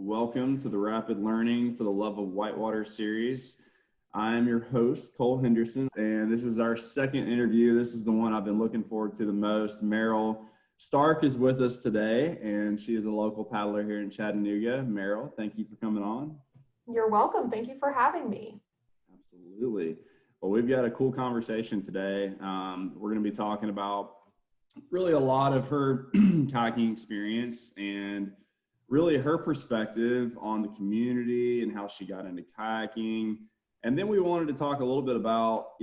Welcome to the Rapid Learning for the Love of Whitewater series. I'm your host, Cole Henderson, and this is our second interview. This is the one I've been looking forward to the most. Meryl Stark is with us today, and she is a local paddler here in Chattanooga. Meryl, thank you for coming on. You're welcome. Thank you for having me. Absolutely. Well, we've got a cool conversation today. We're going to be talking about really a lot of her kayaking experience and really her perspective on the community and how she got into kayaking. And then we wanted to talk a little bit about,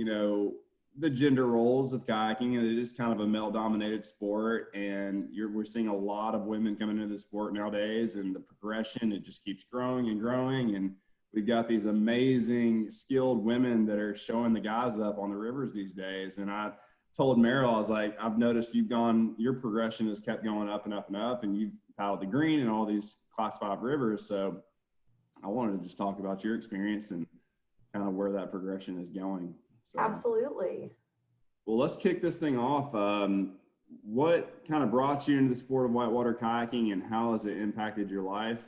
the gender roles of kayaking. And it is kind of a male-dominated sport, and we're seeing a lot of women coming into the sport nowadays, and the progression, it just keeps growing and growing. And we've got these amazing, skilled women that are showing the guys up on the rivers these days. And I told Meryl, I was like, I've noticed your progression has kept going up and up and up, and you've paddled the green and all these Class 5 rivers. So I wanted to just talk about your experience and kind of where that progression is going. So, absolutely. Well, let's kick this thing off. What kind of brought you into the sport of whitewater kayaking, and how has it impacted your life?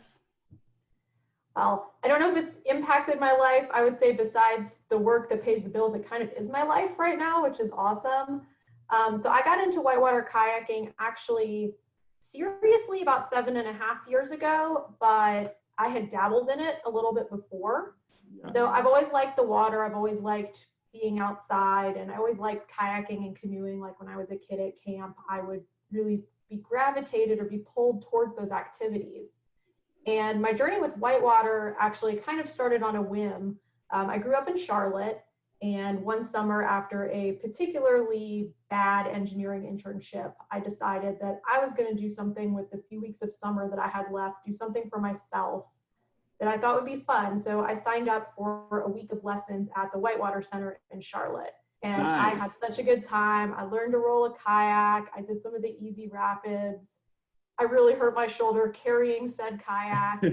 Well, I don't know if it's impacted my life. I would say besides the work that pays the bills, it kind of is my life right now, which is awesome. So I got into whitewater kayaking actually seriously about 7.5 years ago, but I had dabbled in it a little bit before. Yeah. So I've always liked the water. I've always liked being outside, and I always liked kayaking and canoeing. Like when I was a kid at camp, I would really be gravitated or be pulled towards those activities. And my journey with whitewater actually kind of started on a whim. I grew up in Charlotte, and one summer after a particularly bad engineering internship, I decided that I was going to do something with the few weeks of summer that I had left, do something for myself that I thought would be fun. So I signed up for a week of lessons at the Whitewater Center in Charlotte. And Nice. I had such a good time. I learned to roll a kayak. I did some of the easy rapids. I really hurt my shoulder carrying said kayak.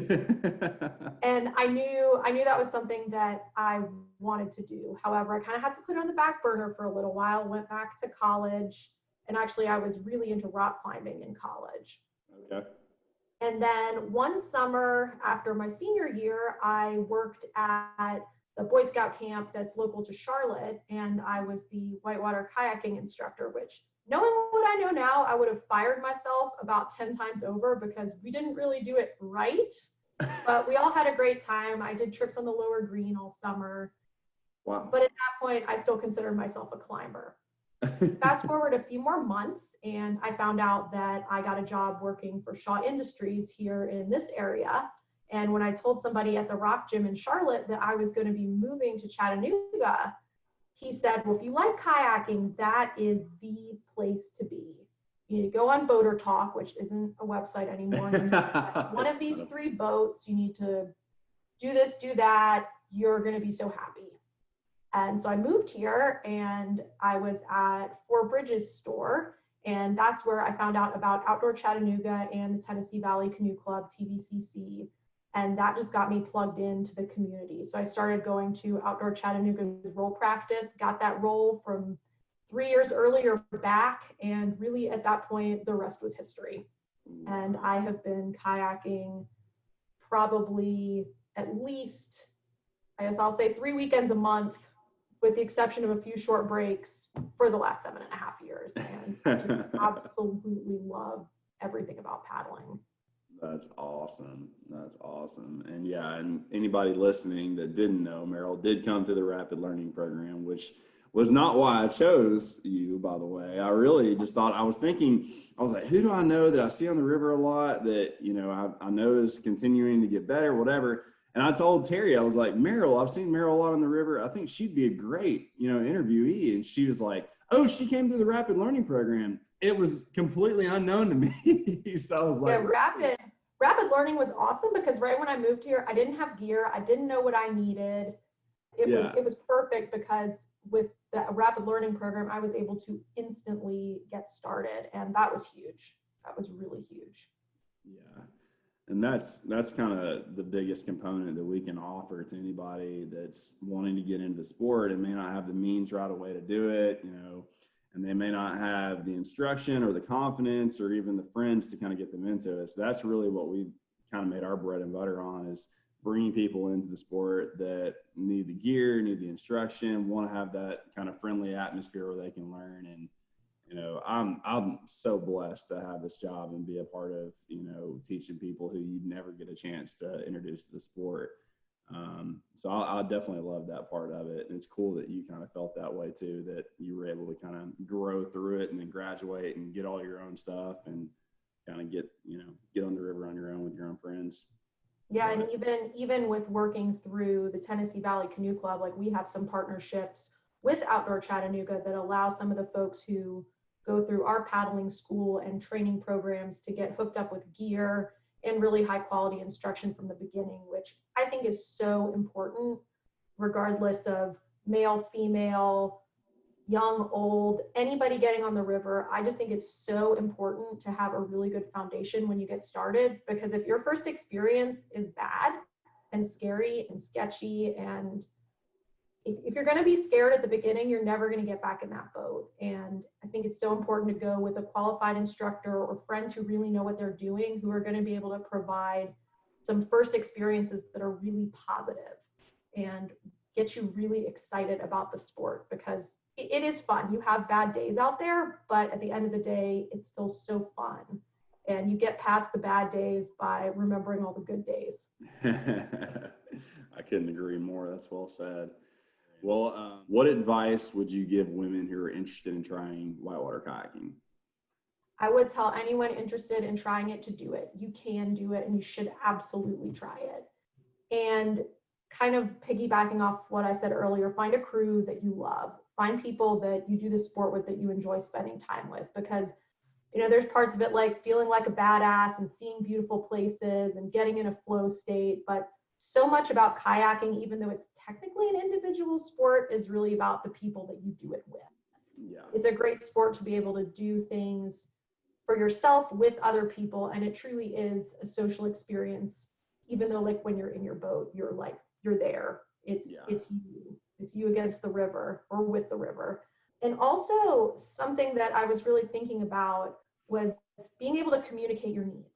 And I knew that was something that I wanted to do. However, I kind of had to put it on the back burner for a little while, went back to college. And actually, I was really into rock climbing in college. Okay. And then one summer after my senior year, I worked at the Boy Scout camp that's local to Charlotte, and I was the whitewater kayaking instructor, which, knowing what I know now, I would have fired myself about 10 times over because we didn't really do it right. But we all had a great time. I did trips on the lower green all summer. Wow. But at that point, I still considered myself a climber. Fast forward a few more months, and I found out that I got a job working for Shaw Industries here in this area. And when I told somebody at the Rock Gym in Charlotte that I was going to be moving to Chattanooga, he said, well, if you like kayaking, that is the place to be. You need to go on Boater Talk, which isn't a website anymore. You need to one of these 3 boats. You need to do this, do that. You're going to be so happy. And so I moved here, and I was at Four Bridges store, and that's where I found out about Outdoor Chattanooga and the Tennessee Valley Canoe Club, TVCC. And that just got me plugged into the community. So I started going to Outdoor Chattanooga's roll practice, got that roll from 3 years earlier back, and really at that point, the rest was history. And I have been kayaking probably at least, I guess I'll say 3 weekends a month, with the exception of a few short breaks, for the last 7.5 years. And I just absolutely love everything about paddling. That's awesome. That's awesome. And yeah, and anybody listening that didn't know, Meryl did come to the Rapid Learning Program, which was not why I chose you, by the way. I really just thought, I was like, who do I know that I see on the river a lot that, I know is continuing to get better, whatever. And I told Terry, I was like, Meryl, I've seen Meryl a lot on the river. I think she'd be a great, interviewee. And she was like, oh, she came to the Rapid Learning Program. It was completely unknown to me. So I was like, yeah, Rapid Learning was awesome because right when I moved here, I didn't have gear. I didn't know what I needed. It was perfect because with the Rapid Learning Program, I was able to instantly get started. And that was huge. That was really huge. Yeah. And that's kind of the biggest component that we can offer to anybody that's wanting to get into the sport and may not have the means right away to do it, and they may not have the instruction or the confidence or even the friends to kind of get them into it. So that's really what we kind of made our bread and butter on, is bringing people into the sport that need the gear, need the instruction, want to have that kind of friendly atmosphere where they can learn. And, I'm so blessed to have this job and be a part of, teaching people who you never get a chance to introduce to the sport. So I definitely love that part of it. And it's cool that you kind of felt that way too, that you were able to kind of grow through it and then graduate and get all your own stuff and kind of get on the river on your own with your own friends. Yeah, and even with working through the Tennessee Valley Canoe Club, like we have some partnerships with Outdoor Chattanooga that allow some of the folks who go through our paddling school and training programs to get hooked up with gear and really high quality instruction from the beginning, which I think is so important, regardless of male, female, young, old, anybody getting on the river. I just think it's so important to have a really good foundation when you get started, because if your first experience is bad and scary and sketchy, and if you're going to be scared at the beginning, you're never going to get back in that boat. And I think it's so important to go with a qualified instructor or friends who really know what they're doing, who are going to be able to provide some first experiences that are really positive and get you really excited about the sport, because it is fun. You have bad days out there, but at the end of the day, it's still so fun. And you get past the bad days by remembering all the good days. I couldn't agree more. That's well said. Well, what advice would you give women who are interested in trying whitewater kayaking? I would tell anyone interested in trying it to do it. You can do it, and you should absolutely try it. And kind of piggybacking off what I said earlier, find a crew that you love. Find people that you do the sport with that you enjoy spending time with, because there's parts of it like feeling like a badass and seeing beautiful places and getting in a flow state, but so much about kayaking, even though it's technically an individual sport, is really about the people that you do it with. Yeah. It's a great sport to be able to do things for yourself with other people, and it truly is a social experience. Even though like when you're in your boat, you're there. It's you against the river or with the river. And also something that I was really thinking about was being able to communicate your needs.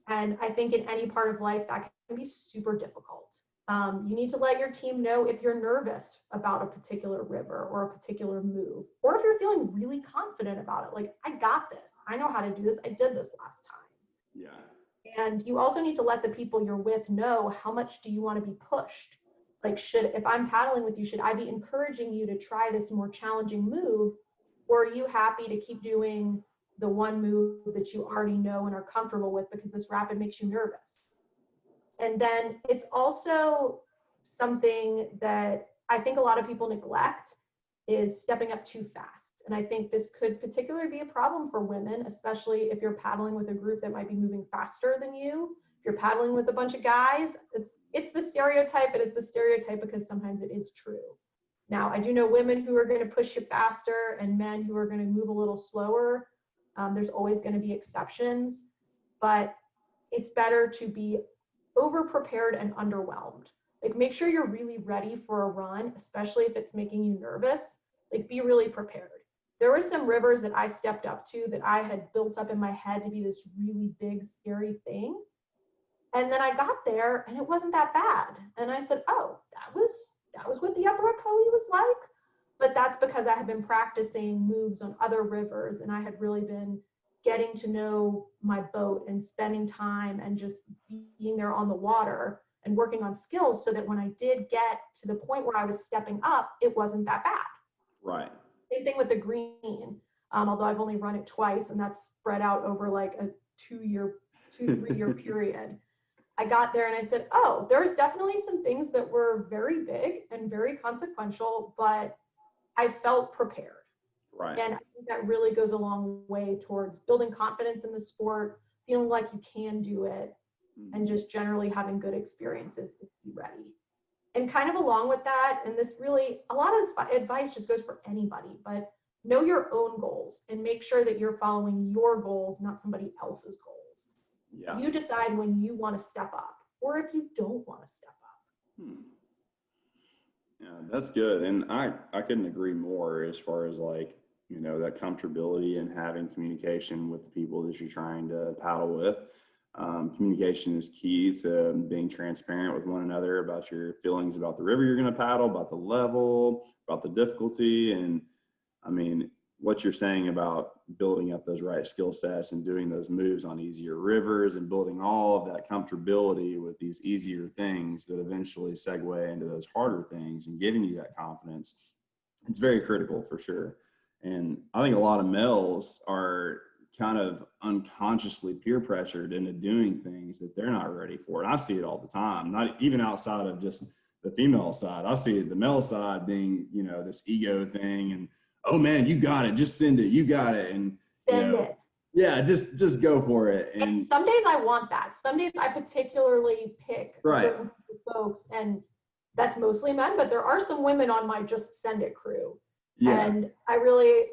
And I think in any part of life that can be super difficult. You need to let your team know if you're nervous about a particular river or a particular move, or if you're feeling really confident about it. Like, I got this. I know how to do this. I did this last time. Yeah. And you also need to let the people you're with know how much do you want to be pushed. Like, if I'm paddling with you, should I be encouraging you to try this more challenging move? Or are you happy to keep doing the one move that you already know and are comfortable with because this rapid makes you nervous? And then it's also something that I think a lot of people neglect is stepping up too fast. And I think this could particularly be a problem for women, especially if you're paddling with a group that might be moving faster than you. If you're paddling with a bunch of guys, it's the stereotype, but it's the stereotype because sometimes it is true. Now, I do know women who are going to push you faster and men who are going to move a little slower. There's always going to be exceptions, but it's better to be over prepared and underwhelmed. Like, make sure you're really ready for a run, especially if it's making you nervous. Like, be really prepared. There were some rivers that I stepped up to that I had built up in my head to be this really big, scary thing. And then I got there and it wasn't that bad. And I said, oh, that was what the Upper Ocoee was like. But that's because I had been practicing moves on other rivers, and I had really been getting to know my boat and spending time and just being there on the water and working on skills, so that when I did get to the point where I was stepping up, it wasn't that bad. Right. Same thing with the green, although I've only run it twice, and that's spread out over like a 3-year period. I got there and I said, oh, there's definitely some things that were very big and very consequential, but I felt prepared. Right. And I think that really goes a long way towards building confidence in the sport, feeling like you can do it, and just generally having good experiences to be ready. And kind of along with that, and this really, a lot of advice just goes for anybody, but know your own goals and make sure that you're following your goals, not somebody else's goals. Yeah. You decide when you want to step up or if you don't want to step up. Yeah, that's good. And I couldn't agree more as far as like, that comfortability and having communication with the people that you're trying to paddle with. Communication is key to being transparent with one another about your feelings about the river you're going to paddle, about the level, about the difficulty. And I mean, what you're saying about building up those right skill sets and doing those moves on easier rivers and building all of that comfortability with these easier things that eventually segue into those harder things and giving you that confidence, it's very critical for sure. And I think a lot of males are kind of unconsciously peer pressured into doing things that they're not ready for. And I see it all the time, not even outside of just the female side. I see the male side being, you know, this ego thing and, oh man, you got it, just send it, you got it. And Send it. Yeah, just go for it. And some days I want that. Some days I particularly pick certain folks, and that's mostly men, but there are some women on my just send it crew. Yeah. And I really,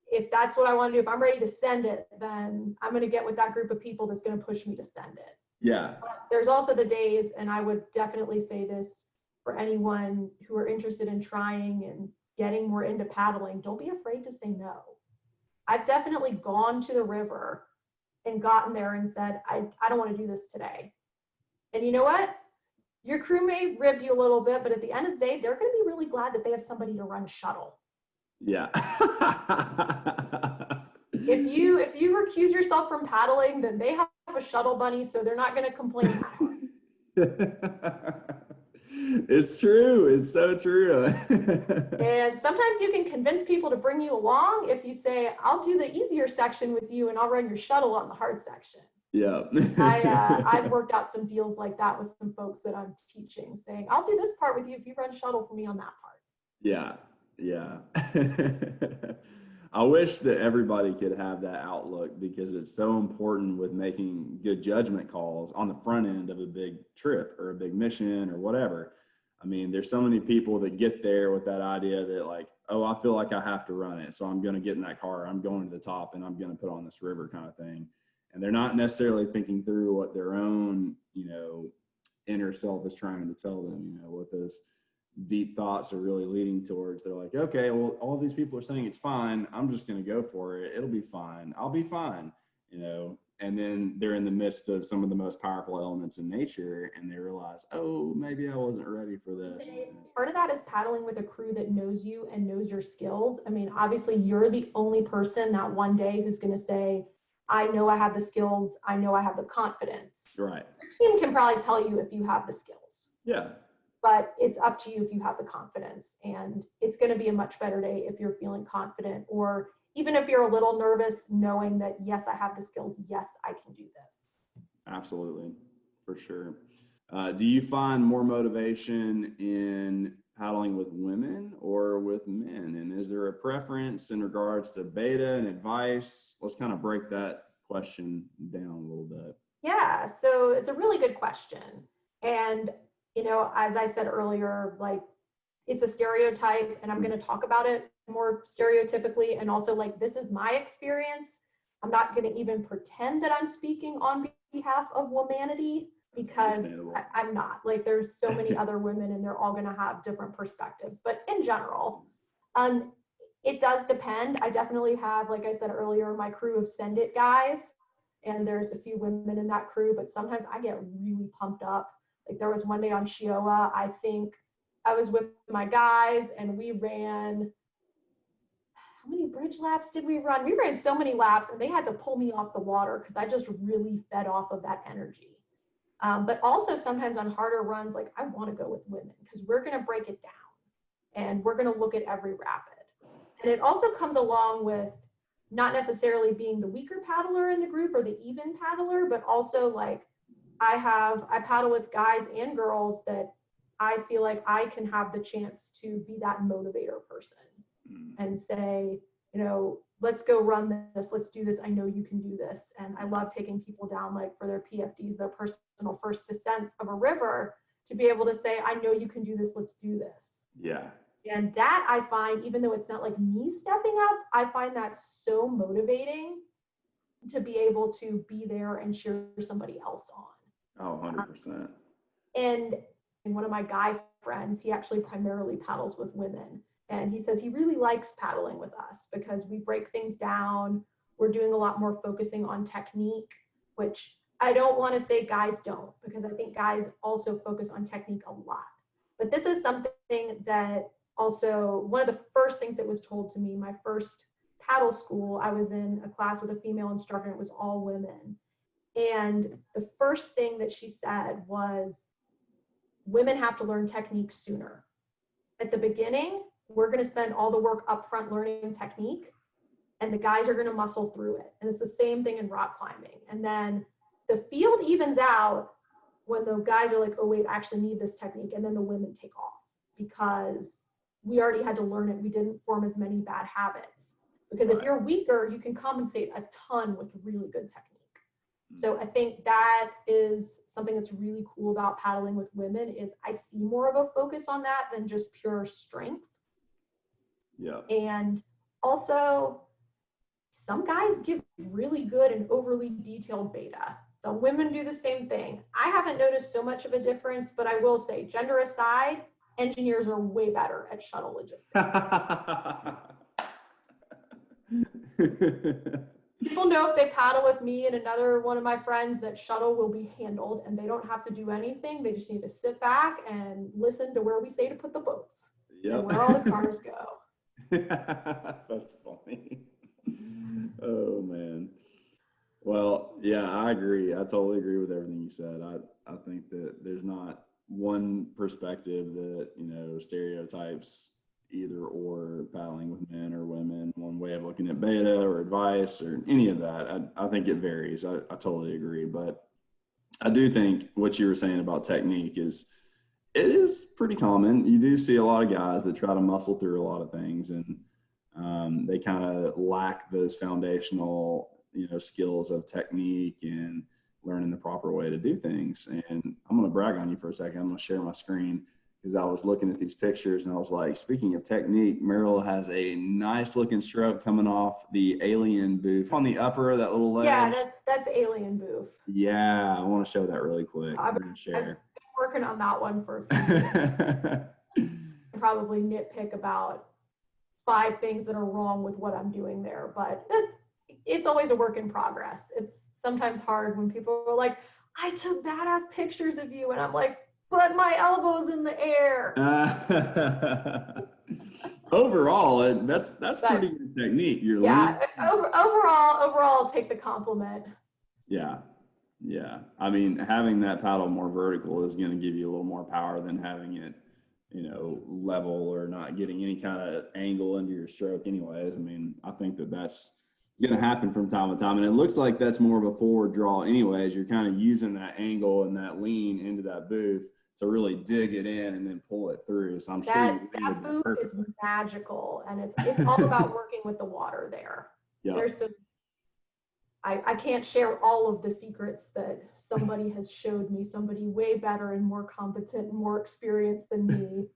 if that's what I want to do, if I'm ready to send it, then I'm going to get with that group of people that's going to push me to send it. Yeah. But there's also the days, and I would definitely say this for anyone who are interested in trying and getting more into paddling, don't be afraid to say no. I've definitely gone to the river and gotten there and said, I don't want to do this today. And you know what? Your crew may rib you a little bit, but at the end of the day, they're going to be really glad that they have somebody to run shuttle. Yeah. If you recuse yourself from paddling, then they have a shuttle bunny, so they're not going to complain that hard. It's true. It's so true. And sometimes you can convince people to bring you along if you say, I'll do the easier section with you and I'll run your shuttle on the hard section. Yeah. I've worked out some deals like that with some folks that I'm teaching, saying, I'll do this part with you if you run shuttle for me on that part. Yeah. Yeah. I wish that everybody could have that outlook, because it's so important with making good judgment calls on the front end of a big trip or a big mission or whatever. I mean, there's so many people that get there with that idea that like, oh, I feel like I have to run it, so I'm going to get in that car, I'm going to the top, and I'm going to put on this river kind of thing. And they're not necessarily thinking through what their own, inner self is trying to tell them, what those deep thoughts are really leading towards. They're like, okay, well, all these people are saying it's fine, I'm just going to go for it, it'll be fine, I'll be fine, and then they're in the midst of some of the most powerful elements in nature and they realize, oh, maybe I wasn't ready for this. Part of that is paddling with a crew that knows you and knows your skills. I mean, obviously you're the only person that one day who's going to say, I know I have the skills, I know I have the confidence. Right. Your team can probably tell you if you have the skills. Yeah. But it's up to you if you have the confidence, and it's going to be a much better day if you're feeling confident, or even if you're a little nervous, knowing that, yes, I have the skills, yes, I can do this. Absolutely, for sure. Do you find more motivation in paddling with women or with men? And is there a preference in regards to beta and advice? Let's kind of break that question down a little bit. Yeah, so it's a really good question. And as I said earlier, like, it's a stereotype, and I'm going to talk about it more stereotypically. And also, like, this is my experience. I'm not going to even pretend that I'm speaking on behalf of womanity, because I'm not. Like, there's so many other women, and they're all going to have different perspectives. But in general, it does depend. I definitely have, like I said earlier, my crew of send it guys, and there's a few women in that crew, but sometimes I get really pumped up. Like, there was one day on Shioa, I think I was with my guys and we ran, how many bridge laps did we run? We ran so many laps, and they had to pull me off the water because I just really fed off of that energy. But also sometimes on harder runs, like, I want to go with women because we're going to break it down and we're going to look at every rapid. And it also comes along with not necessarily being the weaker paddler in the group or the even paddler, but also, like, I paddle with guys and girls that I feel like I can have the chance to be that motivator person and say, let's go run this, let's do this, I know you can do this. And I love taking people down, like, for their PFDs, their personal first descents of a river, to be able to say, I know you can do this, let's do this. Yeah. And that, I find, even though it's not like me stepping up, I find that so motivating to be able to be there and cheer somebody else on. Oh, 100%. And one of my guy friends, he actually primarily paddles with women. And he says he really likes paddling with us because we break things down. We're doing a lot more focusing on technique, which I don't want to say guys don't, because I think guys also focus on technique a lot. But this is something that also, one of the first things that was told to me, my first paddle school, I was in a class with a female instructor, it was all women. And the first thing that she said was, women have to learn technique sooner. At the beginning, we're going to spend all the work up front learning technique, and the guys are going to muscle through it. And it's the same thing in rock climbing. And then the field evens out when the guys are like, oh wait, I actually need this technique. And then the women take off because we already had to learn it. We didn't form as many bad habits. Because if you're weaker, you can compensate a ton with really good technique. So I think that is something that's really cool about paddling with women, is I see more of a focus on that than just pure strength. Yeah. And also, some guys give really good and overly detailed beta. Some women do the same thing. I haven't noticed so much of a difference, but I will say, gender aside, engineers are way better at shuttle logistics. People know if they paddle with me and another one of my friends that shuttle will be handled, and they don't have to do anything. They just need to sit back and listen to where we say to put the boats and where all the cars go. That's funny. Oh man. Well, yeah, I agree. I totally agree with everything you said. I think that there's not one perspective that, stereotypes either or paddling with men or women, one way of looking at beta or advice or any of that. I think it varies. I totally agree. But I do think what you were saying about technique it is pretty common. You do see a lot of guys that try to muscle through a lot of things, and they kind of lack those foundational, skills of technique and learning the proper way to do things. And I'm going to brag on you for a second. I'm going to share my screen, because I was looking at these pictures and I was like, speaking of technique, Meryl has a nice looking stroke coming off the alien booth on the upper, that little ledge. Yeah, that's alien booth. Yeah, I want to show that really quick. I've been working on that one for a few years. I probably nitpick about 5 things that are wrong with what I'm doing there, but it's always a work in progress. It's sometimes hard when people are like, I took badass pictures of you, and I'm like, but my elbow's in the air. Overall, that's pretty good technique. Overall, I'll take the compliment. Yeah. I mean, having that paddle more vertical is going to give you a little more power than having it, level or not getting any kind of angle into your stroke anyways. I mean, I think that's going to happen from time to time. And it looks like that's more of a forward draw anyways. You're kind of using that angle and that lean into that booth to really dig it in and then pull it through. So I'm sure that booth is magical, and it's all about working with the water there. Yep. There's some, I can't share all of the secrets that somebody has showed me, somebody way better and more competent and more experienced than me.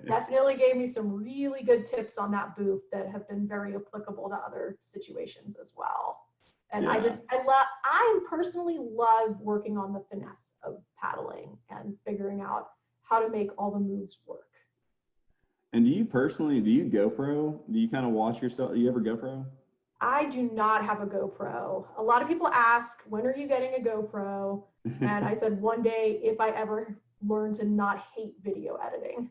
Definitely gave me some really good tips on that booth that have been very applicable to other situations as well. And yeah. I personally love working on the finesse of paddling and figuring out how to make all the moves work. And do you GoPro? Do you kind of watch yourself? Do you ever GoPro? I do not have a GoPro. A lot of people ask, when are you getting a GoPro? And I said, one day, if I ever learn to not hate video editing.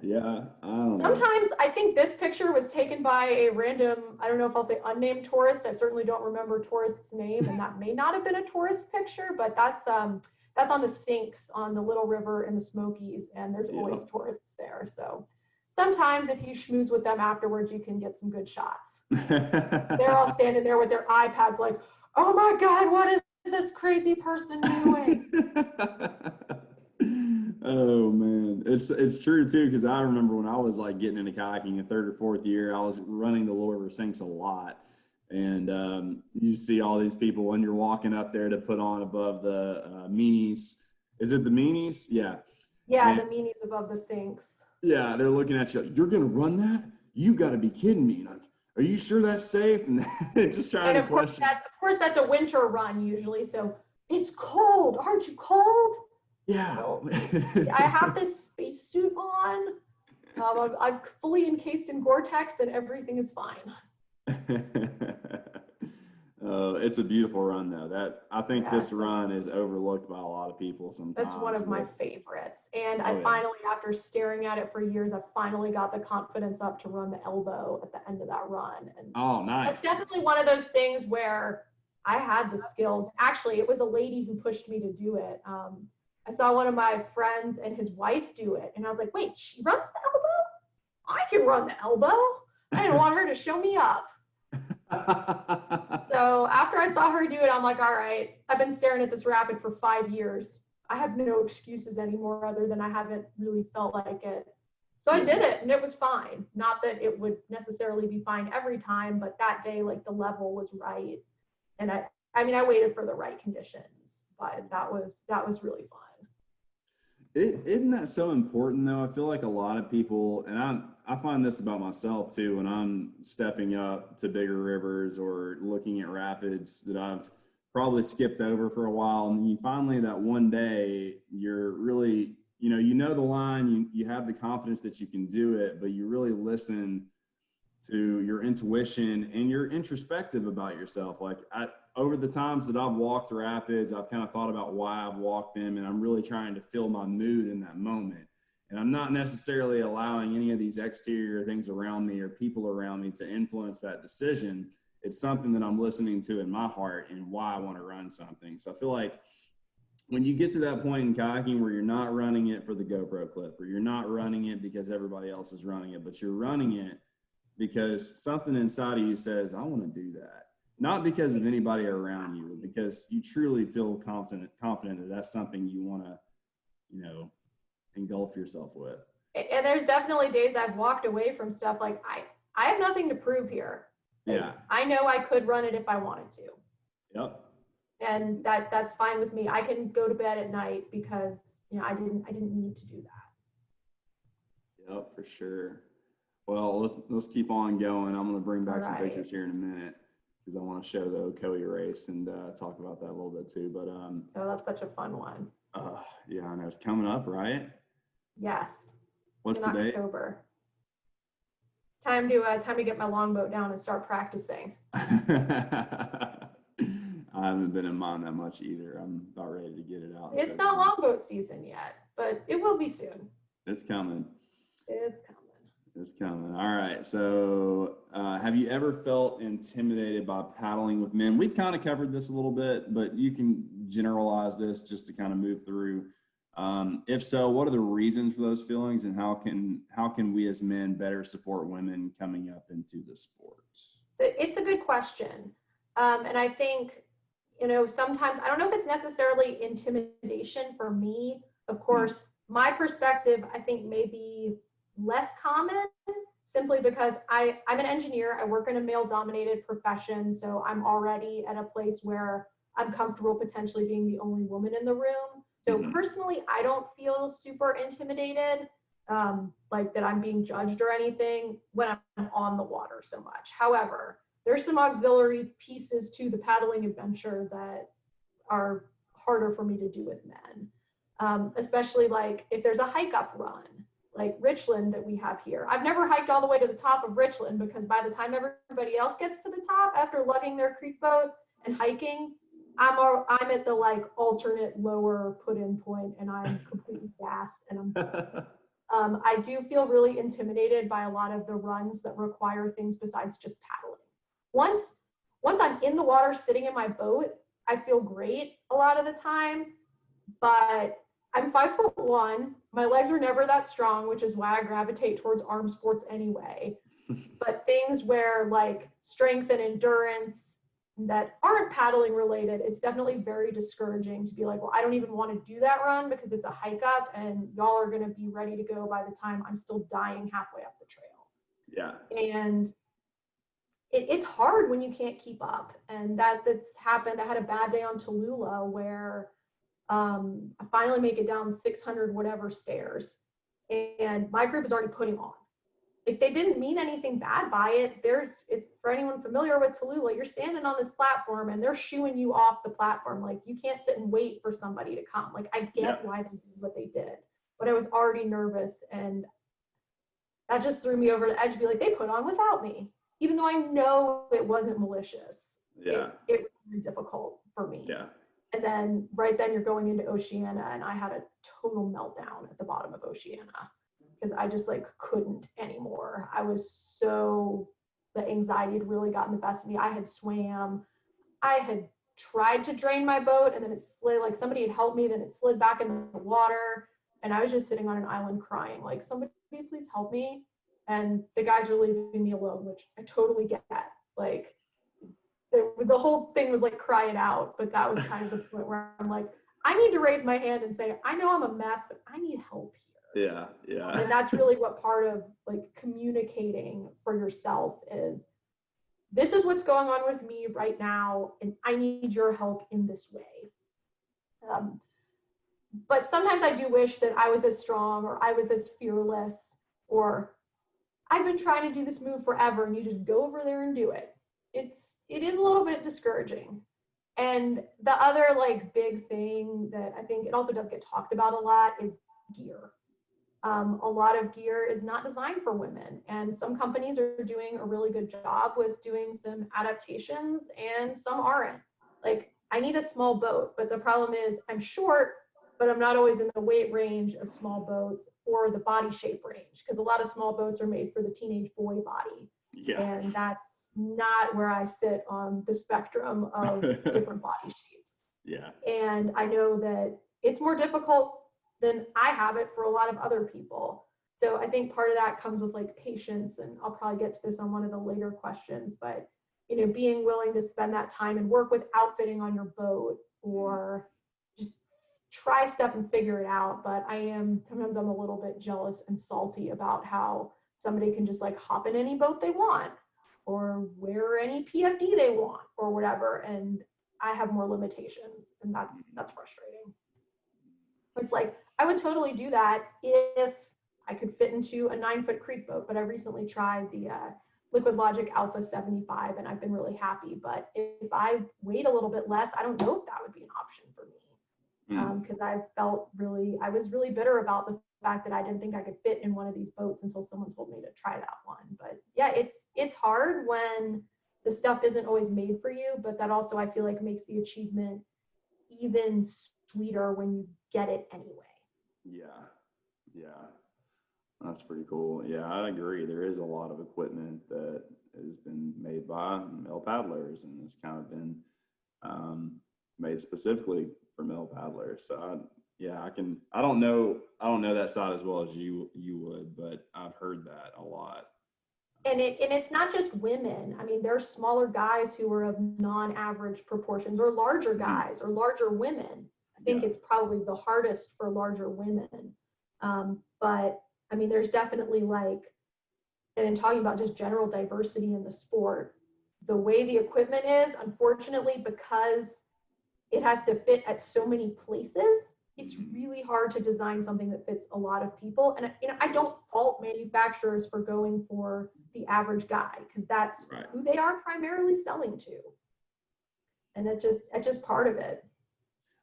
Yeah, I don't know. Sometimes I think this picture was taken by a random, I don't know if I'll say unnamed tourist. I certainly don't remember tourist's name, and that may not have been a tourist picture, but that's on the sinks on the Little River in the Smokies, and there's always tourists there. So sometimes if you schmooze with them afterwards, you can get some good shots. They're all standing there with their iPads like, oh my God, what is this crazy person doing? Oh man, it's true too, because I remember when I was like getting into kayaking in 3rd or 4th year, I was running the Little River sinks a lot, and you see all these people when you're walking up there to put on above the meanies. Is it the meanies? Yeah, the meanies above the sinks. Yeah, they're looking at you like, you're gonna run that? You got to be kidding me! Like, are you sure that's safe? And just trying to question. Of course, that's a winter run usually. So it's cold. Aren't you cold? Yeah. Well, I have this spacesuit on. I'm fully encased in Gore-Tex, and everything is fine. it's a beautiful run though. I think Yeah, this run is overlooked by a lot of people sometimes. that's one of my favorites. And Oh, I yeah. finally, after staring at it for years, I finally got the confidence up to run the elbow at the end of that run. And Oh, that's nice. definitely one of those things where I had the skills. Actually, it was a lady who pushed me to do it. I saw one of my friends and his wife do it, and I was like, wait, she runs the elbow? I can run the elbow. I didn't want her to show me up. So after I saw her do it, I'm like, all right, I've been staring at this rapid for 5 years. I have no excuses anymore other than I haven't really felt like it. So I did it and it was fine. Not that it would necessarily be fine every time, but that day, like the level was right. And I mean, I waited for the right conditions, but that was really fun. Isn't that so important though? I feel like a lot of people, and I find this about myself too, when I'm stepping up to bigger rivers or looking at rapids that I've probably skipped over for a while, and you finally that one day you're really, you know the line, you have the confidence that you can do it, but you really listen to your intuition and you're introspective about yourself. Like over the times that I've walked rapids, I've kind of thought about why I've walked them, and I'm really trying to feel my mood in that moment. And I'm not necessarily allowing any of these exterior things around me or people around me to influence that decision. It's something that I'm listening to in my heart and why I want to run something. So I feel like when you get to that point in kayaking where you're not running it for the GoPro clip, or you're not running it because everybody else is running it, but you're running it because something inside of you says, I want to do that. Not because of anybody around you, but because you truly feel confident that that's something you want to, engulf yourself with. And there's definitely days I've walked away from stuff like I have nothing to prove here. Yeah. I know I could run it if I wanted to. Yep. And that's fine with me. I can go to bed at night because I didn't need to do that. Yep, for sure. Well, let's keep on going. I'm going to bring back some pictures here in a minute because I want to show the Ocoee race and talk about that a little bit too. But oh, that's such a fun one. Yeah, I know it's coming up, right? Yes. What's the date? October. Time to get my longboat down and start practicing. I haven't been in mine that much either. I'm about ready to get it out. It's not longboat season yet, but it will be soon. It's coming. It's coming. It's coming. All right. So have you ever felt intimidated by paddling with men? We've kind of covered this a little bit, but you can generalize this just to kind of move through. If so, what are the reasons for those feelings, and how can we as men better support women coming up into the sport? It's a good question. And I think, sometimes, I don't know if it's necessarily intimidation for me. Of course, my perspective, I think, may be less common simply because I'm an engineer. I work in a male-dominated profession, so I'm already at a place where I'm comfortable potentially being the only woman in the room. So personally, I don't feel super intimidated, like that I'm being judged or anything when I'm on the water so much. However, there's some auxiliary pieces to the paddling adventure that are harder for me to do with men, especially like if there's a hike up run, like Richland that we have here. I've never hiked all the way to the top of Richland because by the time everybody else gets to the top after lugging their creek boat and hiking, I'm at the like alternate lower put in point and I'm completely gassed and I do feel really intimidated by a lot of the runs that require things besides just paddling. Once I'm in the water sitting in my boat, I feel great a lot of the time, but I'm 5'1". My legs are never that strong, which is why I gravitate towards arm sports anyway. But things where like strength and endurance that aren't paddling related, it's definitely very discouraging to be like, well, I don't even want to do that run because it's a hike up and y'all are going to be ready to go by the time I'm still dying halfway up the trail. Yeah. And it's hard when you can't keep up. And that's happened. I had a bad day on Tallulah where I finally make it down 600 whatever stairs and my group is already putting on. Like they didn't mean anything bad by it. For anyone familiar with Tallulah, you're standing on this platform and they're shooing you off the platform. Like you can't sit and wait for somebody to come. Like I get why they did what they did, but I was already nervous and that just threw me over the edge to be like, they put on without me, even though I know it wasn't malicious. Yeah. It very difficult for me. Yeah. And then right then you're going into Oceania, and I had a total meltdown at the bottom of Oceania because I just like couldn't anymore. I was so, the anxiety had really gotten the best of me. I had swam, I had tried to drain my boat, and then it slid, like somebody had helped me, then it slid back in the water, and I was just sitting on an island crying, like, somebody please help me. And the guys were leaving me alone, which I totally get. Like, the whole thing was like cry it out, but that was kind of the point where I'm like, I need to raise my hand and say, I know I'm a mess, but I need help here. Yeah. Yeah. And that's really what part of like communicating for yourself is, this is what's going on with me right now, and I need your help in this way. But sometimes I do wish that I was as strong, or I was as fearless, or I've been trying to do this move forever, and you just go over there and do it. It is a little bit discouraging. And the other like big thing that I think it also does get talked about a lot is gear. A lot of gear is not designed for women, and some companies are doing a really good job with doing some adaptations, and some aren't. Like, I need a small boat, but the problem is I'm short, but I'm not always in the weight range of small boats or the body shape range, because a lot of small boats are made for the teenage boy body. Yeah. And that's not where I sit on the spectrum of different body shapes. Yeah. And I know that it's more difficult than I have it for a lot of other people. So I think part of that comes with like patience, and I'll probably get to this on one of the later questions, but you know, being willing to spend that time and work with outfitting on your boat, or just try stuff and figure it out. But sometimes I'm a little bit jealous and salty about how somebody can just like hop in any boat they want, or wear any PFD they want, or whatever, and I have more limitations, and that's frustrating. It's like, I would totally do that if I could fit into a 9-foot creek boat, but I recently tried the Liquid Logic Alpha 75, and I've been really happy. But if I weighed a little bit less, I don't know if that would be an option for me, because I was really bitter about the fact that I didn't think I could fit in one of these boats until someone told me to try that one. But yeah, it's hard when the stuff isn't always made for you, but that also I feel like makes the achievement even sweeter when you get it anyway. Yeah. That's pretty cool. Yeah, I agree. There is a lot of equipment that has been made by male paddlers, and it's kind of been made specifically for male paddlers. So I don't know that side as well as you would, but I've heard that a lot. And it's not just women. I mean, there's smaller guys who are of non-average proportions, or larger guys, or larger women. I think it's probably the hardest for larger women. But I mean, there's definitely like, and in talking about just general diversity in the sport, the way the equipment is, unfortunately, because it has to fit at so many places, it's really hard to design something that fits a lot of people. And you know, I don't fault manufacturers for going for the average guy, because that's who they are primarily selling to. And it's just part of it.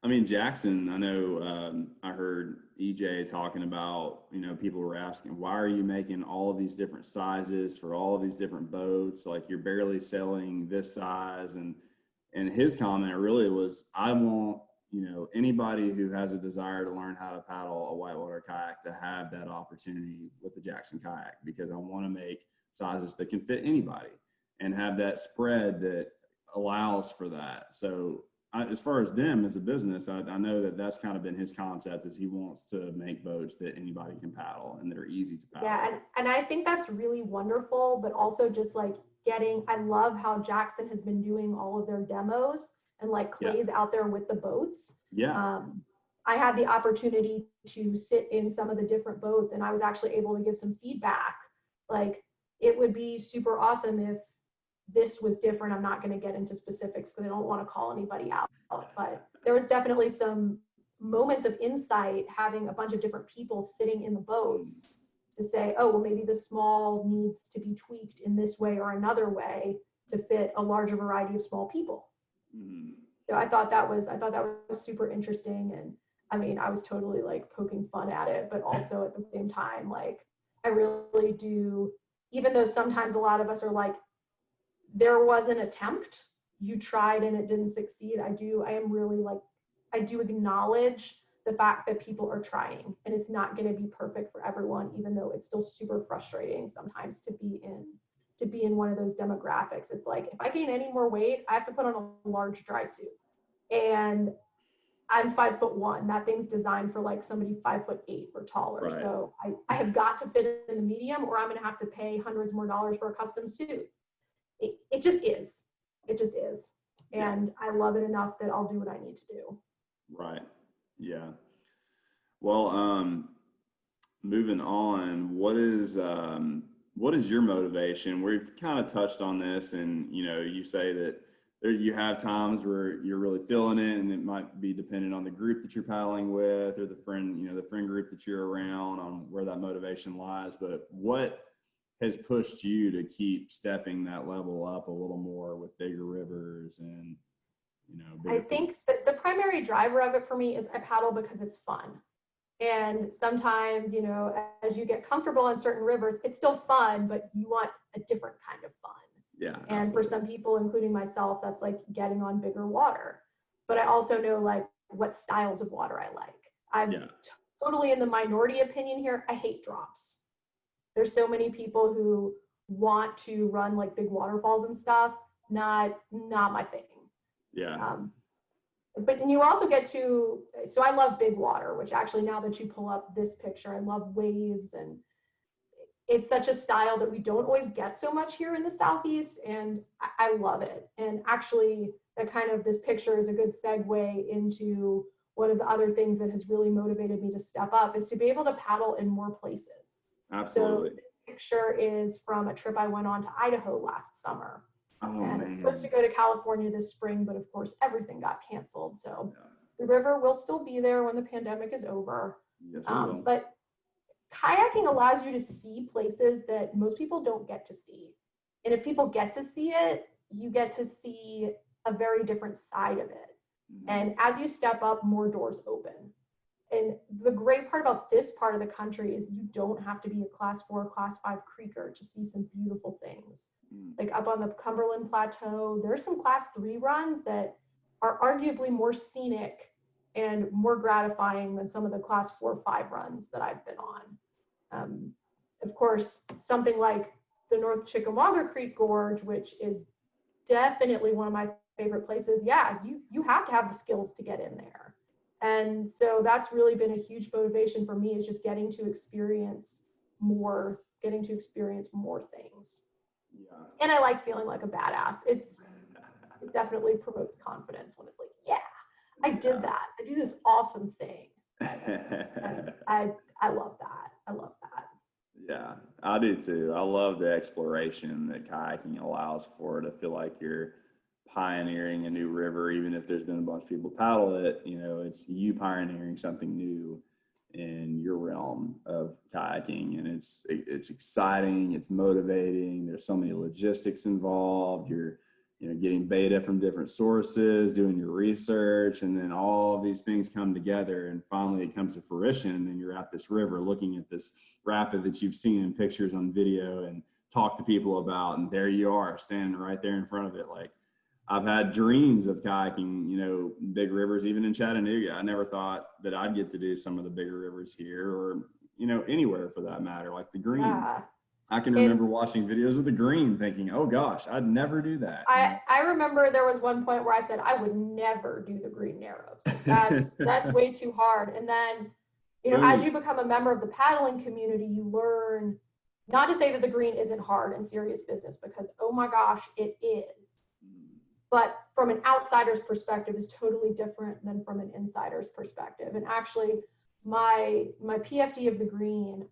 I mean, Jackson, I know I heard EJ talking about, you know, people were asking, why are you making all of these different sizes for all of these different boats? Like, you're barely selling this size. And his comment really was, I want, you know, anybody who has a desire to learn how to paddle a whitewater kayak to have that opportunity with the Jackson kayak, because I want to make sizes that can fit anybody and have that spread that allows for that. So as far as them as a business, I know that that's kind of been his concept, is he wants to make boats that anybody can paddle and that are easy to paddle. Yeah, and I think that's really wonderful, but also just like I love how Jackson has been doing all of their demos and like Clay's out there with the boats. Yeah. I had the opportunity to sit in some of the different boats, and I was actually able to give some feedback. Like, it would be super awesome if this was different. I'm not going to get into specifics because I don't want to call anybody out, but there was definitely some moments of insight having a bunch of different people sitting in the boats to say, oh, well, maybe the small needs to be tweaked in this way or another way to fit a larger variety of small people. So I thought that was super interesting. And I mean, I was totally like poking fun at it, but also at the same time, like, I really do, even though sometimes a lot of us are like, there was an attempt, you tried and it didn't succeed, I am really like, I do acknowledge the fact that people are trying, and it's not going to be perfect for everyone, even though it's still super frustrating sometimes to be in one of those demographics. It's like, if I gain any more weight, I have to put on a large dry suit, and I'm 5'1". That thing's designed for like somebody 5'8" or taller. Right. So I have got to fit in the medium, or I'm going to have to pay hundreds more dollars for a custom suit. It just is. It just is. And I love it enough that I'll do what I need to do. Right. Yeah. Well, moving on, what is your motivation? We've kind of touched on this, and, you know, you say that you have times where you're really feeling it, and it might be dependent on the group that you're paddling with, or the friend group that you're around, on where that motivation lies. But what has pushed you to keep stepping that level up a little more with bigger rivers and, you know, I think that the primary driver of it for me is I paddle because it's fun. And sometimes, you know, as you get comfortable on certain rivers, it's still fun, but you want a different kind of fun. Yeah. And absolutely. for some people, including myself, that's like getting on bigger water. But I also know like what styles of water I like. I'm totally in the minority opinion here. I hate drops. There's so many people who want to run like big waterfalls and stuff. Not my thing. Yeah. But you also get to, so I love big water, which actually, now that you pull up this picture, I love waves, and it's such a style that we don't always get so much here in the Southeast, and I love it. And actually, that kind of, this picture is a good segue into one of the other things that has really motivated me to step up, is to be able to paddle in more places. Absolutely. So this picture is from a trip I went on to Idaho last summer. Oh, and man. I was supposed to go to California this spring, but of course everything got canceled. So the river will still be there when the pandemic is over. Yes, it will. But kayaking allows you to see places that most people don't get to see. And if people get to see it, you get to see a very different side of it. Mm-hmm. And as you step up, more doors open. And the great part about this part of the country is you don't have to be a class 4, class 5 creeker to see some beautiful things. Like up on the Cumberland Plateau, there's some class 3 runs that are arguably more scenic and more gratifying than some of the class 4, 5 runs that I've been on. Of course, something like the North Chickamauga Creek Gorge, which is definitely one of my favorite places. Yeah, you have to have the skills to get in there. And so that's really been a huge motivation for me, is just getting to experience more things. Yeah. And I like feeling like a badass. It definitely promotes confidence when it's like, yeah, I did that. I do this awesome thing. I love that. I love that. Yeah, I do too. I love the exploration that kayaking allows for, to feel like you're pioneering a new river, even if there's been a bunch of people paddle it. You know, it's you pioneering something new in your realm of kayaking, and it's exciting, it's motivating. There's so many logistics involved. You're getting beta from different sources, doing your research, and then all of these things come together, and finally it comes to fruition. And then you're at this river looking at this rapid that you've seen in pictures on video and talk to people about, and there you are standing right there in front of it. Like, I've had dreams of kayaking, big rivers, even in Chattanooga. I never thought that I'd get to do some of the bigger rivers here, or, anywhere for that matter, like the Green. Yeah. I can remember watching videos of the Green thinking, oh gosh, I'd never do that. I remember there was one point where I said, I would never do the Green Narrows. That's way too hard. And then, as you become a member of the paddling community, you learn, not to say that the Green isn't hard and serious business, because, oh my gosh, it is. But from an outsider's perspective is totally different than from an insider's perspective. And actually, my PFD of the Green,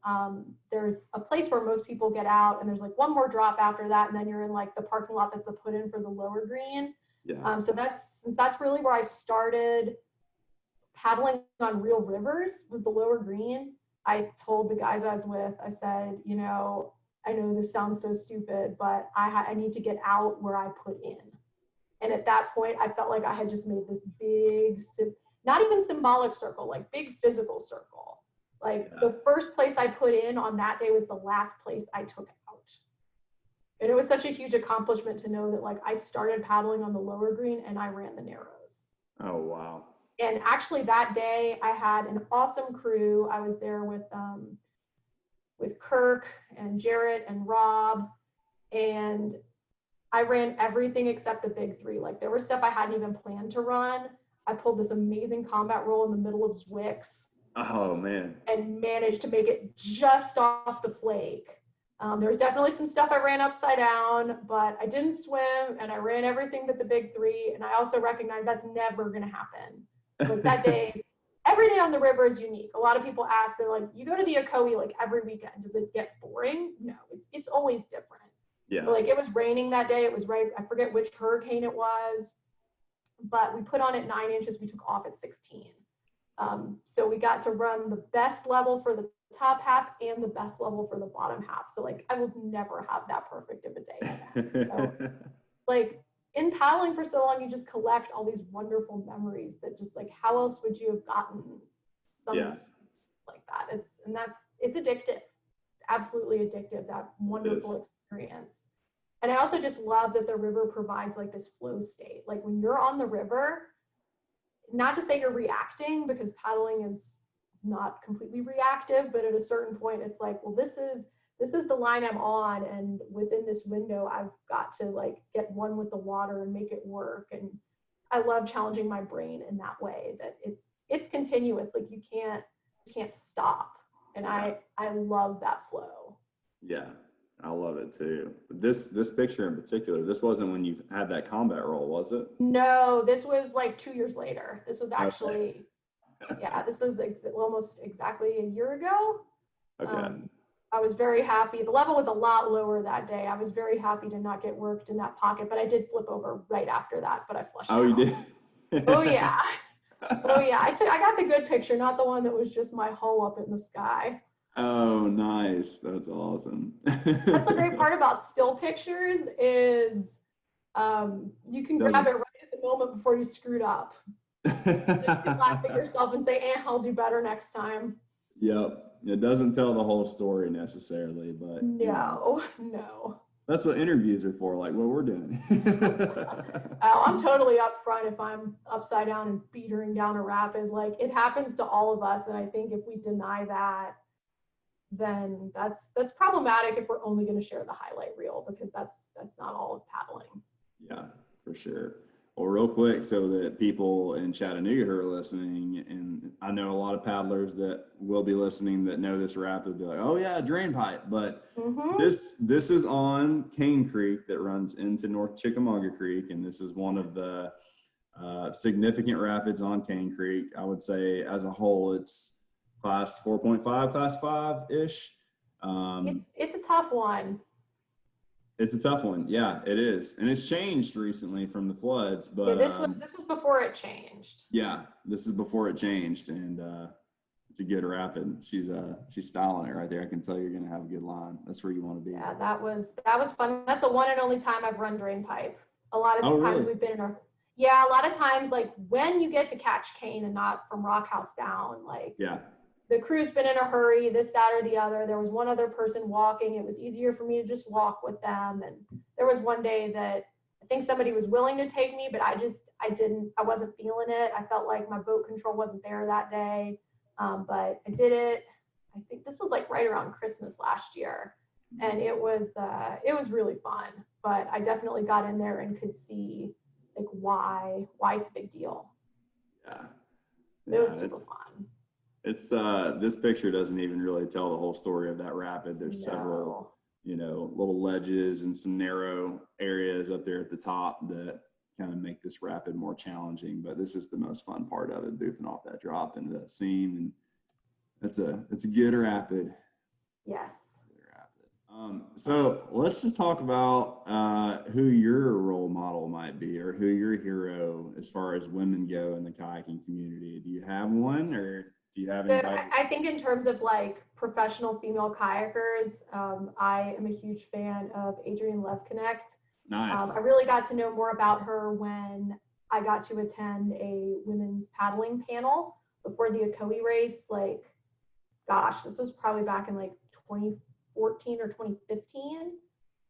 there's a place where most people get out, and there's like one more drop after that, and then you're in like the parking lot that's the put in for the lower Green. Yeah. So that's really where I started paddling on real rivers, was the lower Green. I told the guys I was with, I said, I know this sounds so stupid, but I need to get out where I put in. And at that point, I felt like I had just made this big, not even symbolic circle, like big physical circle. Like the first place I put in on that day was the last place I took out. And it was such a huge accomplishment to know that like I started paddling on the lower green and I ran the narrows. Oh, wow. And actually that day I had an awesome crew. I was there with Kirk and Jarrett and Rob, and I ran everything except the big three. Like there was stuff I hadn't even planned to run. I pulled this amazing combat roll in the middle of Zwick's. Oh, man. And managed to make it just off the flake. There's definitely some stuff I ran upside down, but I didn't swim and I ran everything but the big three. And I also recognize that's never going to happen. Like that day, every day on the river is unique. A lot of people ask, they're like, you go to the Ocoee like every weekend. Does it get boring? No, it's always different. Yeah. But, like it was raining that day. It was right, I forget which hurricane it was, but we put on at 9 inches. We took off at 16. So we got to run the best level for the top half and the best level for the bottom half. So like I will never have that perfect of a day again. So like in paddling for so long, you just collect all these wonderful memories that just like how else would you have gotten something like that? It's addictive. It's absolutely addictive, that wonderful experience. And I also just love that the river provides like this flow state. Like when you're on the river, not to say you're reacting, because paddling is not completely reactive, but at a certain point it's like, well, this is the line I'm on, and within this window I've got to like get one with the water and make it work. And I love challenging my brain in that way, that it's continuous. Like you can't stop. And I love that flow. Yeah, I love it too. This picture in particular, this wasn't when you had that combat roll, was it? No, this was like 2 years later. This was actually, yeah, this was almost exactly a year ago. Okay. I was very happy. The level was a lot lower that day. I was very happy to not get worked in that pocket, but I did flip over right after that, but I flushed out. Oh, you did? Oh, yeah. Oh, yeah. I got the good picture, not the one that was just my hull up in the sky. Oh, nice. That's awesome. That's the great part about still pictures is you can grab it right at the moment before you screwed up. You can laugh at yourself and say, I'll do better next time. Yep. It doesn't tell the whole story necessarily, but no. That's what interviews are for, like what we're doing. I'm totally up front if I'm upside down and beatering down a rapid. Like it happens to all of us, and I think if we deny that, then that's problematic if we're only going to share the highlight reel, because that's not all of paddling. Yeah, for sure. Well, real quick, so that people in Chattanooga who are listening, and I know a lot of paddlers that will be listening that know this rapid, be like, oh yeah, drain pipe. But this is on Cane Creek that runs into North Chickamauga Creek, and this is one of the significant rapids on Cane Creek. I would say as a whole, it's class 4.5, class 5-ish. It's a tough one. It's a tough one. Yeah, it is. And it's changed recently from the floods, but yeah, this was before it changed. Yeah, this is before it changed, and it's a good rapid. She's styling it right there. I can tell you're going to have a good line. That's where you want to be. Yeah, that was fun. That's the one and only time I've run drain pipe. A lot of times really? We've been in our, yeah, a lot of times like when you get to catch cane and not from Rock House down, like the crew's been in a hurry, this, that, or the other. There was one other person walking. It was easier for me to just walk with them. And there was one day that I think somebody was willing to take me, but I wasn't feeling it. I felt like my boat control wasn't there that day. But I did it. I think this was like right around Christmas last year. And it was really fun, but I definitely got in there and could see like why it's a big deal. Yeah. It was super fun. It's this picture doesn't even really tell the whole story of that rapid. There's several, little ledges and some narrow areas up there at the top that kind of make this rapid more challenging. But this is the most fun part of it, boofing off that drop into that seam, and it's a good rapid. Yes. So let's just talk about who your role model might be, or who your hero as far as women go in the kayaking community. Do you have one, or do you have anybody? So I think in terms of like professional female kayakers, I am a huge fan of Adrienne Levconnect. Nice. I really got to know more about her when I got to attend a women's paddling panel before the Ocoee race. Like, gosh, this was probably back in like 2014 or 2015.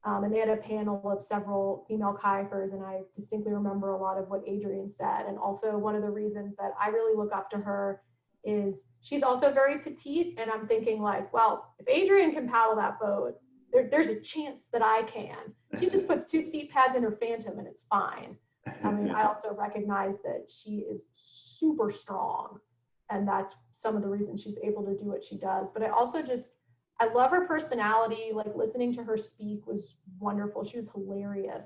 And they had a panel of several female kayakers, and I distinctly remember a lot of what Adrienne said. And also one of the reasons that I really look up to her is she's also very petite, and I'm thinking like, well, if Adrienne can paddle that boat, there's a chance that I can. She just puts 2 seat pads in her Phantom and it's fine. I mean, I also recognize that she is super strong, and that's some of the reasons she's able to do what she does. But I love her personality. Like, listening to her speak was wonderful. She was hilarious.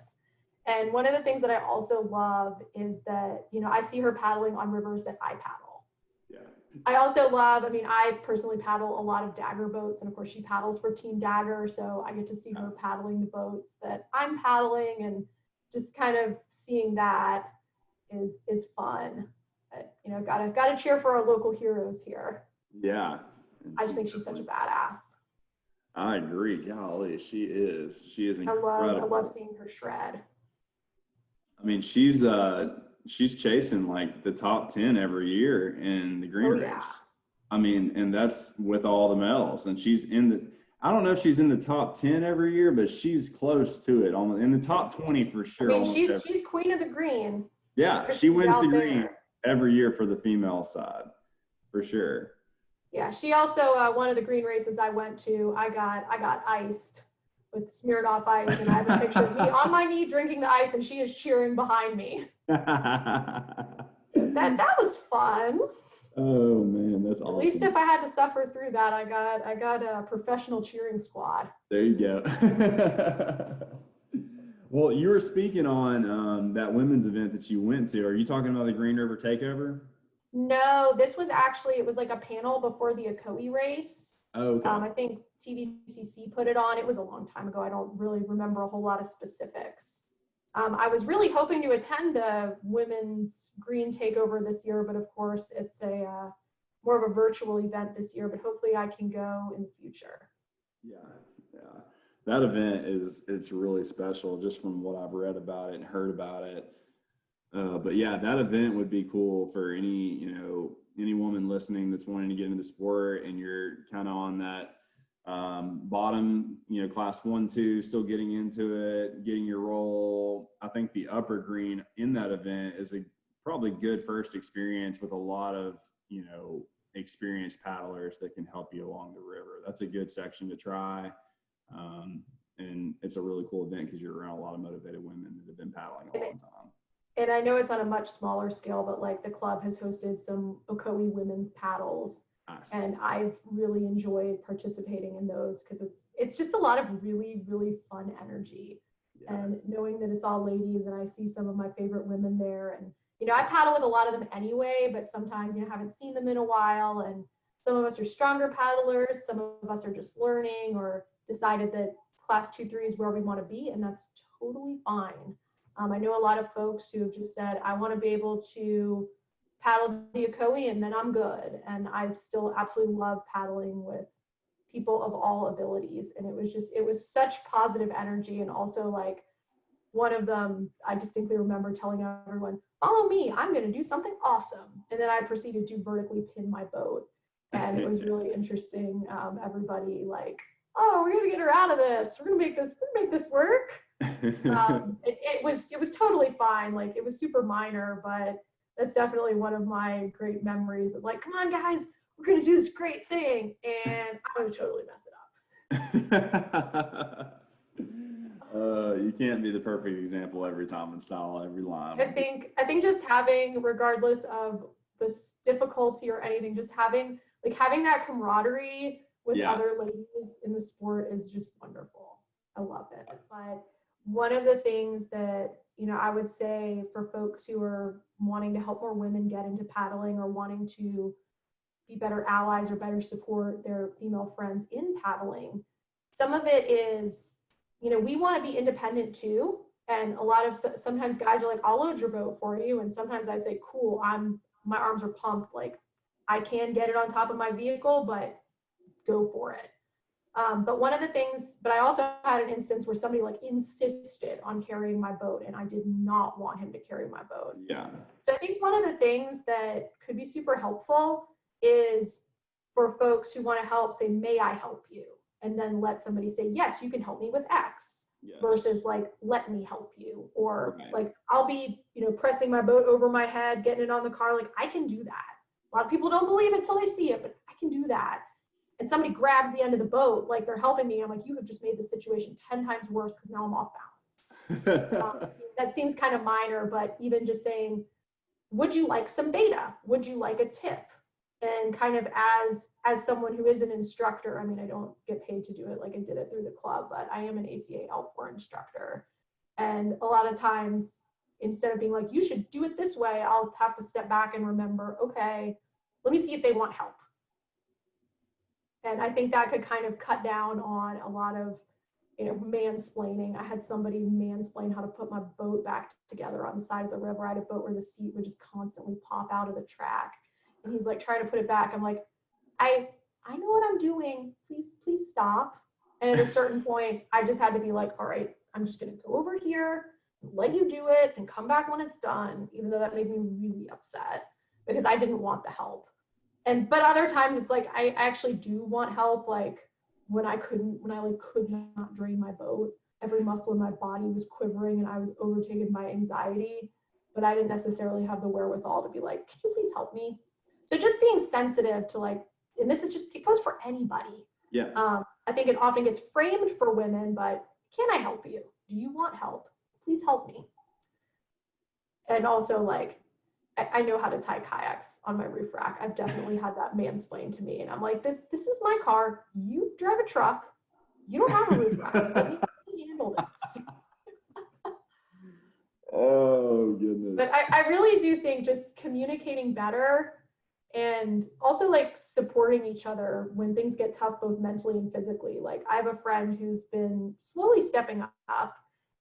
And one of the things that I also love is that, you know, I see her paddling on rivers that I paddle. Yeah. I also love, I mean, I personally paddle a lot of Dagger boats, and of course she paddles for Team Dagger, so I get to see her paddling the boats that I'm paddling, and just kind of seeing that is fun. You know, gotta cheer for our local heroes here. Yeah. I just think she's such a badass. I agree. Golly, she is incredible. I love seeing her shred. I mean, she's chasing like the top 10 every year in the green race. I mean, and that's with all the medals. And I don't know if she's in the top 10 every year, but she's close to it. In the top 20 for sure. I mean, she's queen of the green. Yeah, she wins the green every year for the female side, for sure. Yeah, she also, one of the green races I went to, I got iced with smeared off ice, and I have a picture of me on my knee drinking the ice, and she is cheering behind me. That was fun. Oh man, that's awesome. At least if I had to suffer through that, I got a professional cheering squad. There you go. Well, you were speaking on that women's event that you went to. Are you talking about the Green River Takeover? No, this was actually, it was like a panel before the Ocoee race. Oh, okay. I think TVCC put it on. It was a long time ago. I don't really remember a whole lot of specifics. I was really hoping to attend the women's green takeover this year, but of course it's a more of a virtual event this year, but hopefully I can go in the future. Yeah. That event it's really special, just from what I've read about it and heard about it. But yeah, that event would be cool for any woman listening that's wanting to get into the sport, and you're kind of on that bottom, class 1, 2, still getting into it, getting your role. I think the upper green in that event is a probably good first experience with a lot of, experienced paddlers that can help you along the river. That's a good section to try. And it's a really cool event because you're around a lot of motivated women that have been paddling a long time. And I know it's on a much smaller scale, but like the club has hosted some Ocoee women's paddles. Nice. And I've really enjoyed participating in those because it's just a lot of really, really fun energy. Yeah. And knowing that it's all ladies, and I see some of my favorite women there. And, I paddle with a lot of them anyway, but sometimes, haven't seen them in a while. And some of us are stronger paddlers. Some of us are just learning or decided that class 2, 3 is where we want to be. And that's totally fine. I know a lot of folks who have just said, I want to be able to paddle the Ocoee and then I'm good. And I still absolutely love paddling with people of all abilities. And it was such positive energy. And also, like, one of them, I distinctly remember telling everyone, follow me, I'm going to do something awesome. And then I proceeded to vertically pin my boat. And it was really interesting. Everybody like, oh, we're going to get her out of this. We're going to make this work. It was totally fine. Like, it was super minor, but that's definitely one of my great memories of like, come on guys, we're gonna do this great thing, and I would totally mess it up. You can't be the perfect example every time in style, every line. I think just having, regardless of the difficulty or anything, just having that camaraderie with other ladies in the sport is just wonderful. I love it. But one of the things that, I would say for folks who are wanting to help more women get into paddling or wanting to be better allies or better support their female friends in paddling, some of it is, we want to be independent too. And sometimes guys are like, I'll load your boat for you. And sometimes I say, cool, my arms are pumped. Like, I can get it on top of my vehicle, but go for it. But I also had an instance where somebody like insisted on carrying my boat, and I did not want him to carry my boat. Yeah. So I think one of the things that could be super helpful is for folks who want to help say, may I help you? And then let somebody say, yes, you can help me with X. Yes. versus like, let me help you, or Right. like, I'll be, pressing my boat over my head, getting it on the car. Like, I can do that. A lot of people don't believe it till they see it, but I can do that. And somebody grabs the end of the boat, like they're helping me. I'm like, you have just made the situation 10 times worse because now I'm off balance. That seems kind of minor, but even just saying, would you like some beta? Would you like a tip? And kind of as someone who is an instructor, I mean, I don't get paid to do it like I did it through the club, but I am an ACA L4 instructor. And a lot of times, instead of being like, you should do it this way, I'll have to step back and remember, okay, let me see if they want help. And I think that could kind of cut down on a lot of, mansplaining. I had somebody mansplain how to put my boat back together on the side of the river. I had a boat where the seat would just constantly pop out of the track. And he's like trying to put it back. I'm like, I know what I'm doing. Please stop. And at a certain point, I just had to be like, all right, I'm just going to go over here, let you do it, and come back when it's done, even though that made me really upset because I didn't want the help. But other times it's like, I actually do want help. Like when I could not drain my boat, every muscle in my body was quivering and I was overtaken by anxiety, but I didn't necessarily have the wherewithal to be like, can you please help me? So just being sensitive to like, and this is just, it goes for anybody. Yeah. I think it often gets framed for women, but can I help you? Do you want help? Please help me. And also like, I know how to tie kayaks on my roof rack. I've definitely had that mansplained to me. And I'm like, this is my car. You drive a truck. You don't have a roof rack. Let me handle this. Oh, goodness. But I really do think just communicating better and also like supporting each other when things get tough, both mentally and physically. Like I have a friend who's been slowly stepping up,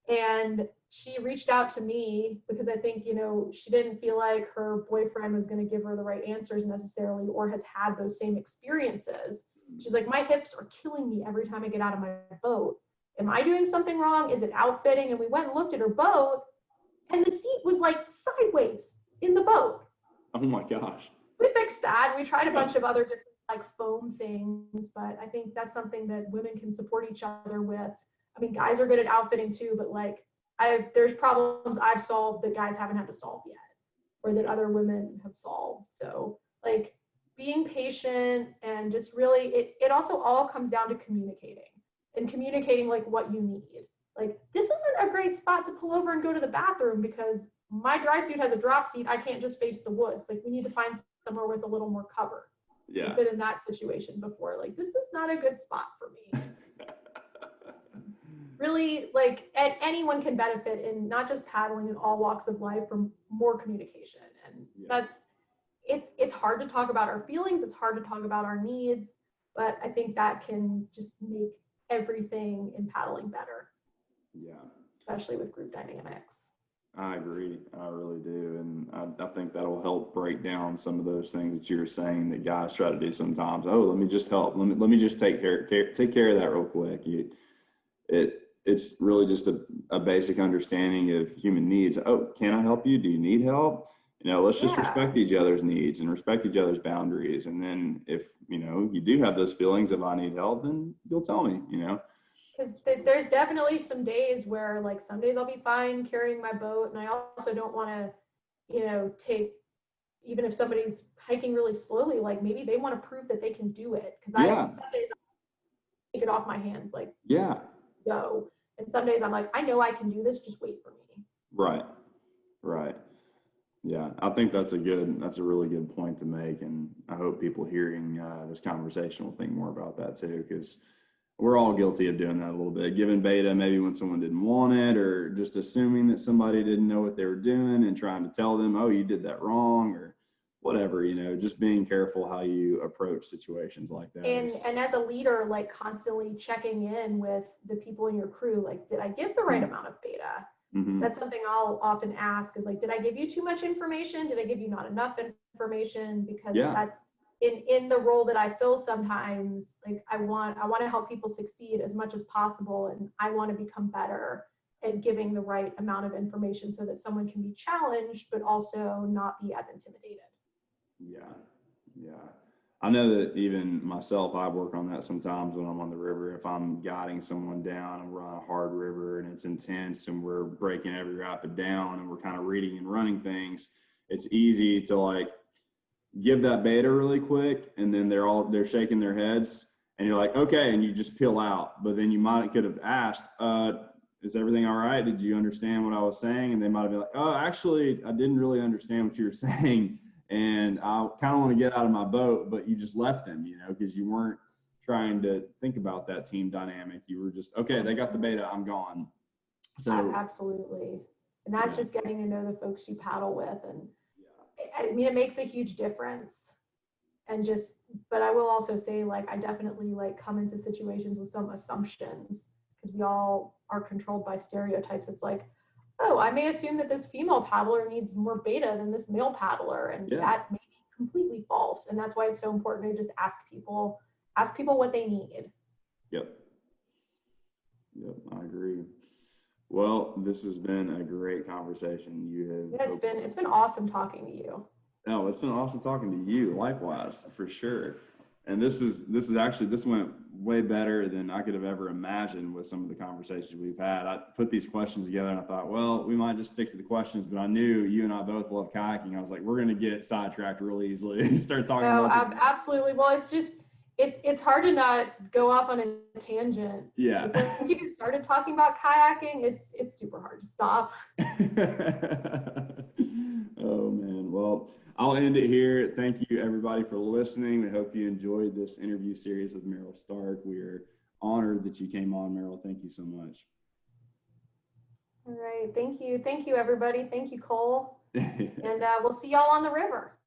and she reached out to me because I think, she didn't feel like her boyfriend was going to give her the right answers necessarily, or has had those same experiences. She's like, my hips are killing me every time I get out of my boat. Am I doing something wrong? Is it outfitting? And we went and looked at her boat, and the seat was like sideways in the boat. Oh my gosh. We fixed that. We tried a bunch of other different like foam things, but I think that's something that women can support each other with. I mean, guys are good at outfitting too, but like there's problems I've solved that guys haven't had to solve yet, or that other women have solved. So like being patient and just really, it also all comes down to communicating like what you need. Like, this isn't a great spot to pull over and go to the bathroom because my dry suit has a drop seat. I can't just face the woods. Like, we need to find somewhere with a little more cover. Yeah. I've been in that situation before. Like, this is not a good spot for me. Really, like, anyone can benefit in not just paddling, in all walks of life, from more communication. And it's hard to talk about our feelings. It's hard to talk about our needs, but I think that can just make everything in paddling better. Yeah. Especially with group dynamics. I agree. I really do. And I think that'll help break down some of those things that you were saying that guys try to do sometimes. Oh, let me just help. Let me just take care of that real quick. It's really just a basic understanding of human needs. Oh, can I help you? Do you need help? Let's just respect each other's needs and respect each other's boundaries. And then if, you do have those feelings of I need help, then you'll tell me, Because there's definitely some days where, like, some days I'll be fine carrying my boat, and I also don't want to, take, even if somebody's hiking really slowly, like maybe they want to prove that they can do it. Because some days I take it off my hands, like, go. And some days I'm like, I know I can do this, just wait for me. Right. Yeah, I think that's a really good point to make, and I hope people hearing this conversation will think more about that too, because we're all guilty of doing that a little bit, giving beta maybe when someone didn't want it, or just assuming that somebody didn't know what they were doing and trying to tell them, oh, you did that wrong, or whatever, just being careful how you approach situations like that. And as a leader, like constantly checking in with the people in your crew, like, did I give the right amount of beta? Mm-hmm. That's something I'll often ask, is like, did I give you too much information? Did I give you not enough information? Because that's in the role that I fill sometimes, like I want to help people succeed as much as possible, and I want to become better at giving the right amount of information so that someone can be challenged but also not be as intimidated. Yeah. I know that even myself, I work on that sometimes when I'm on the river. If I'm guiding someone down and we're on a hard river and it's intense and we're breaking every rapid down and we're kind of reading and running things, it's easy to like give that beta really quick, and then they're shaking their heads, and you're like, okay, and you just peel out. But then you might could have asked, is everything all right? Did you understand what I was saying? And they might have been like, oh, actually, I didn't really understand what you were saying, and I kind of want to get out of my boat. But you just left them, because you weren't trying to think about that team dynamic. You were just, okay, they got the beta, I'm gone. So absolutely. And that's just getting to know the folks you paddle with. And I mean, it makes a huge difference. And but I will also say, like, I definitely like come into situations with some assumptions, because we all are controlled by stereotypes. It's like, oh, I may assume that this female paddler needs more beta than this male paddler. And that may be completely false. And that's why it's so important to just ask people what they need. Yep, I agree. Well, this has been a great conversation. It's been awesome talking to you. No, it's been awesome talking to you. Likewise, for sure. And this went way better than I could have ever imagined with some of the conversations we've had. I put these questions together and I thought, well, we might just stick to the questions, but I knew you and I both love kayaking. I was like, we're going to get sidetracked real easily. Start talking about absolutely. Well, it's hard to not go off on a tangent. Yeah. Like, once you get started talking about kayaking, it's super hard to stop. Oh man. Well, I'll end it here. Thank you everybody for listening. We hope you enjoyed this interview series with Meryl Stark. We are honored that you came on, Meryl. Thank you so much. All right. Thank you. Thank you, everybody. Thank you, Cole. And we'll see y'all on the river.